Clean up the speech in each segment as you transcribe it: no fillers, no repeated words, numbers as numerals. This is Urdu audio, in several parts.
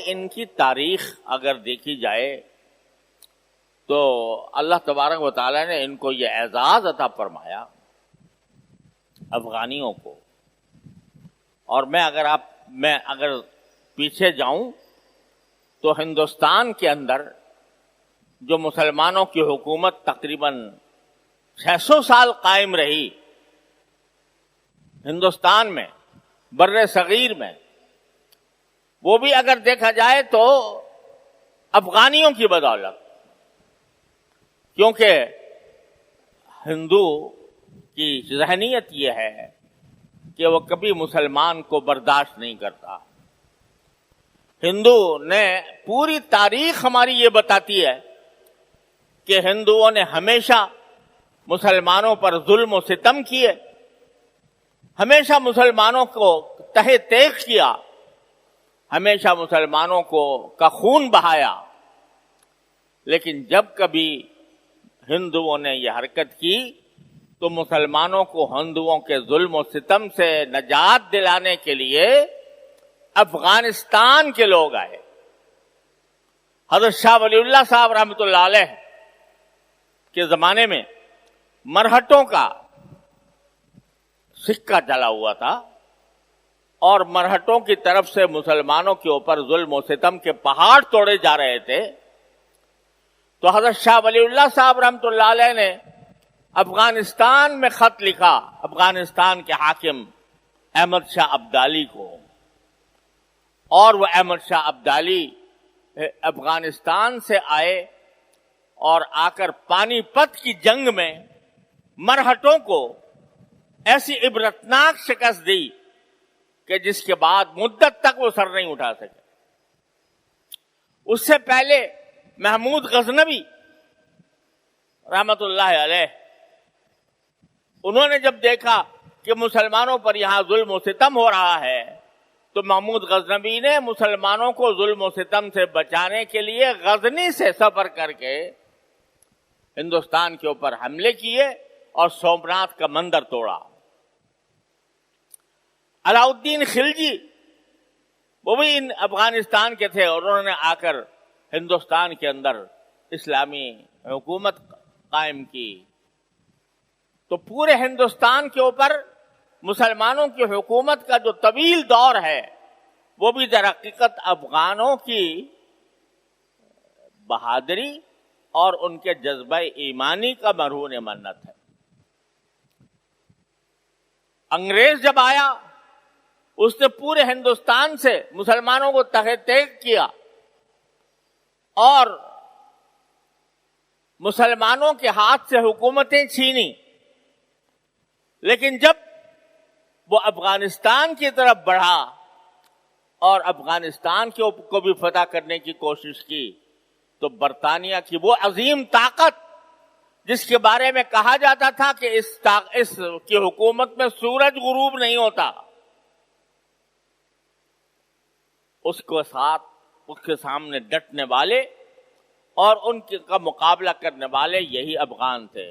ان کی تاریخ اگر دیکھی جائے تو اللہ تبارک و تعالیٰ نے ان کو یہ اعزاز عطا فرمایا افغانیوں کو. اور میں اگر پیچھے جاؤں تو ہندوستان کے اندر جو مسلمانوں کی حکومت تقریباً 600 سال قائم رہی ہندوستان میں، بر صغیر میں، وہ بھی اگر دیکھا جائے تو افغانیوں کی بدولت، کیونکہ ہندو کی ذہنیت یہ ہے کہ وہ کبھی مسلمان کو برداشت نہیں کرتا. ہندو نے پوری تاریخ ہماری یہ بتاتی ہے کہ ہندوؤں نے ہمیشہ مسلمانوں پر ظلم و ستم کیے، ہمیشہ مسلمانوں کو تہہ تیغ کیا، ہمیشہ مسلمانوں کا خون بہایا. لیکن جب کبھی ہندوؤں نے یہ حرکت کی تو مسلمانوں کو ہندوؤں کے ظلم و ستم سے نجات دلانے کے لیے افغانستان کے لوگ آئے. حضرت شاہ ولی اللہ صاحب رحمۃ اللہ علیہ کے زمانے میں مرہٹوں کا سکہ چلا ہوا تھا اور مرہٹوں کی طرف سے مسلمانوں کے اوپر ظلم و ستم کے پہاڑ توڑے جا رہے تھے. تو حضرت شاہ ولی اللہ صاحب رحمۃ اللہ علیہ نے افغانستان میں خط لکھا افغانستان کے حاکم احمد شاہ ابدالی کو، اور وہ احمد شاہ ابدالی افغانستان سے آئے اور آ کر پانی پت کی جنگ میں مرہٹوں کو ایسی عبرتناک شکست دی کہ جس کے بعد مدت تک وہ سر نہیں اٹھا سکے. اس سے پہلے محمود غزنوی رحمت اللہ علیہ، انہوں نے جب دیکھا کہ مسلمانوں پر یہاں ظلم و ستم ہو رہا ہے تو محمود غزنوی نے مسلمانوں کو ظلم و ستم سے بچانے کے لیے غزنی سے سفر کر کے ہندوستان کے اوپر حملے کیے اور سومناتھ کا مندر توڑا. علاؤالدین خلجی وہ بھی ان افغانستان کے تھے اور انہوں نے آ کر ہندوستان کے اندر اسلامی حکومت قائم کی. تو پورے ہندوستان کے اوپر مسلمانوں کی حکومت کا جو طویل دور ہے وہ بھی در حقیقت افغانوں کی بہادری اور ان کے جذبہ ایمانی کا مرہون منت ہے. انگریز جب آیا اس نے پورے ہندوستان سے مسلمانوں کو تہہ تیغ کیا اور مسلمانوں کے ہاتھ سے حکومتیں چھینی. لیکن جب وہ افغانستان کی طرف بڑھا اور افغانستان کو بھی فتح کرنے کی کوشش کی تو برطانیہ کی وہ عظیم طاقت جس کے بارے میں کہا جاتا تھا کہ اس کی حکومت میں سورج غروب نہیں ہوتا، اس کے سامنے ڈٹنے والے اور ان کا مقابلہ کرنے والے یہی افغان تھے.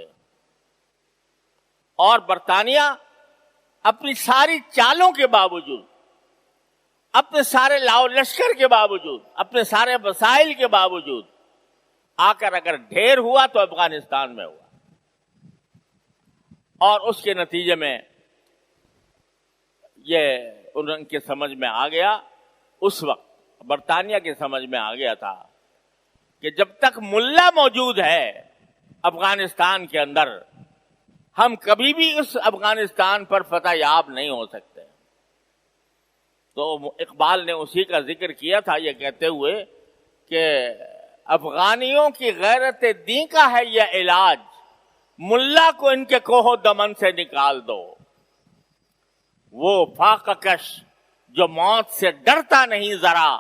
اور برطانیہ اپنی ساری چالوں کے باوجود، اپنے سارے لاؤ لشکر کے باوجود، اپنے سارے وسائل کے باوجود آ کر اگر ڈھیر ہوا تو افغانستان میں ہوا. اور اس کے نتیجے میں یہ ان کے سمجھ میں آ گیا، اس وقت برطانیہ کے سمجھ میں آ گیا تھا کہ جب تک ملا موجود ہے افغانستان کے اندر ہم کبھی بھی اس افغانستان پر فتح یاب نہیں ہو سکتے. تو اقبال نے اسی کا ذکر کیا تھا یہ کہتے ہوئے کہ افغانیوں کی غیرت دین کا ہے یہ علاج، ملا کو ان کے کوہ دمن سے نکال دو. وہ فاقہ کش جو موت سے ڈرتا نہیں ذرا،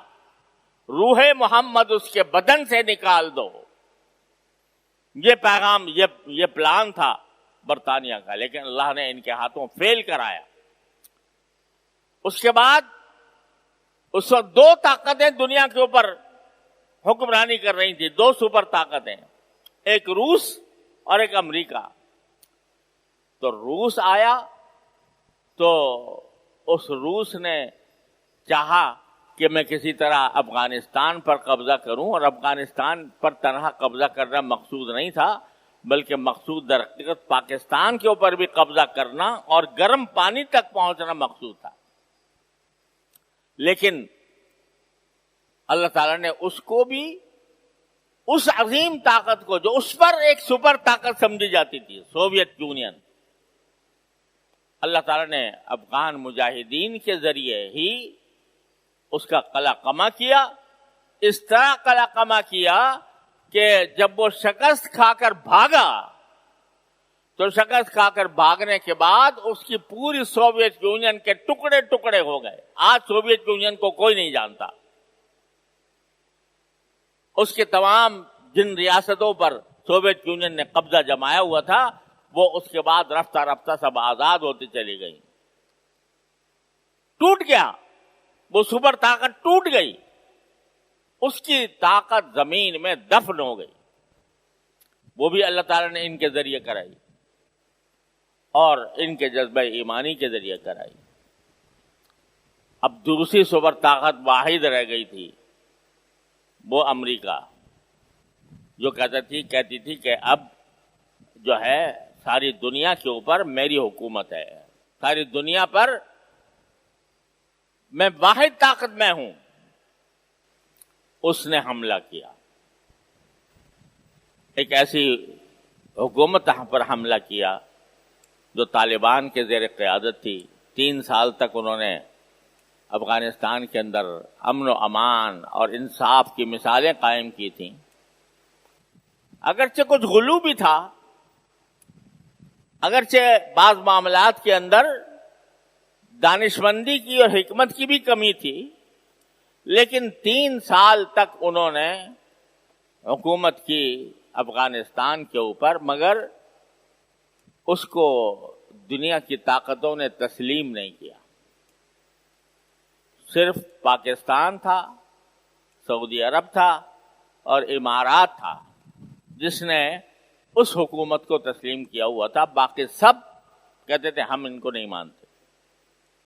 روح محمد اس کے بدن سے نکال دو. یہ پیغام، یہ پلان تھا برطانیہ کا، لیکن اللہ نے ان کے ہاتھوں فیل کرایا. اس کے بعد اس وقت دو طاقتیں دنیا کے اوپر حکمرانی کر رہی تھی، دو سپر طاقتیں، ایک روس اور ایک امریکہ. تو روس آیا تو اس روس نے چاہا کہ میں کسی طرح افغانستان پر قبضہ کروں، اور افغانستان پر تنہا قبضہ کرنا مقصود نہیں تھا، بلکہ مقصود در حقیقت پاکستان کے اوپر بھی قبضہ کرنا اور گرم پانی تک پہنچنا مقصود تھا. لیکن اللہ تعالیٰ نے اس کو بھی، اس عظیم طاقت کو جو اس پر ایک سپر طاقت سمجھی جاتی تھی، سوویت یونین، اللہ تعالیٰ نے افغان مجاہدین کے ذریعے ہی اس کا قلع قمع کیا. اس طرح قلع قمع کیا کہ جب وہ شکست کھا کر بھاگا تو شکست کھا کر بھاگنے کے بعد اس کی پوری سوویت یونین کے ٹکڑے ٹکڑے ہو گئے. آج سوویت یونین کو کوئی نہیں جانتا. اس کے تمام جن ریاستوں پر سوویت یونین نے قبضہ جمایا ہوا تھا وہ اس کے بعد رفتہ رفتہ سب آزاد ہوتی چلی گئی. ٹوٹ گیا، وہ سپر طاقت ٹوٹ گئی، اس کی طاقت زمین میں دفن ہو گئی. وہ بھی اللہ تعالیٰ نے ان کے ذریعے کرائی اور ان کے جذبہ ایمانی کے ذریعے کرائی. اب دوسری سپر طاقت واحد رہ گئی تھی، وہ امریکہ، جو کہتی تھی کہ اب جو ہے ساری دنیا کے اوپر میری حکومت ہے، ساری دنیا پر میں واحد طاقت میں ہوں. اس نے حملہ کیا، ایک ایسی حکومت پر حملہ کیا جو طالبان کے زیر قیادت تھی. 3 سال تک انہوں نے افغانستان کے اندر امن و امان اور انصاف کی مثالیں قائم کی تھیں. اگرچہ کچھ غلو بھی تھا، اگرچہ بعض معاملات کے اندر دانشمندی کی اور حکمت کی بھی کمی تھی، لیکن 3 سال تک انہوں نے حکومت کی افغانستان کے اوپر، مگر اس کو دنیا کی طاقتوں نے تسلیم نہیں کیا. صرف پاکستان تھا، سعودی عرب تھا اور امارات تھا جس نے اس حکومت کو تسلیم کیا ہوا تھا. باقی سب کہتے تھے ہم ان کو نہیں مانتے.